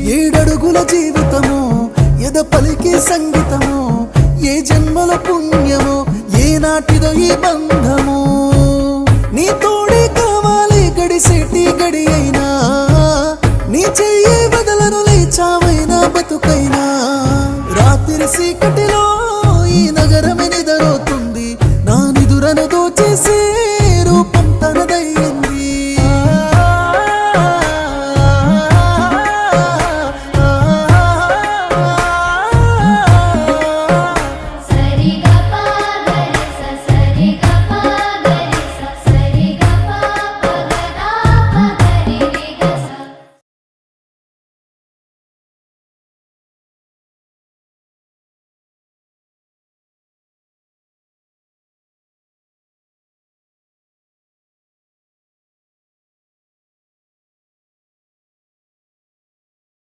ఏడడుగుల జీవితము ఎద పలికే సంగీతము ఏ జన్మల పుణ్యమో ఏనాటిదో ఈ బంధము నీ తోడే కావాలి గడిసేటి గడి అయినా నీ చెయ్యి వదలను లేచావైనా బతుకైనా రాత్రి సీక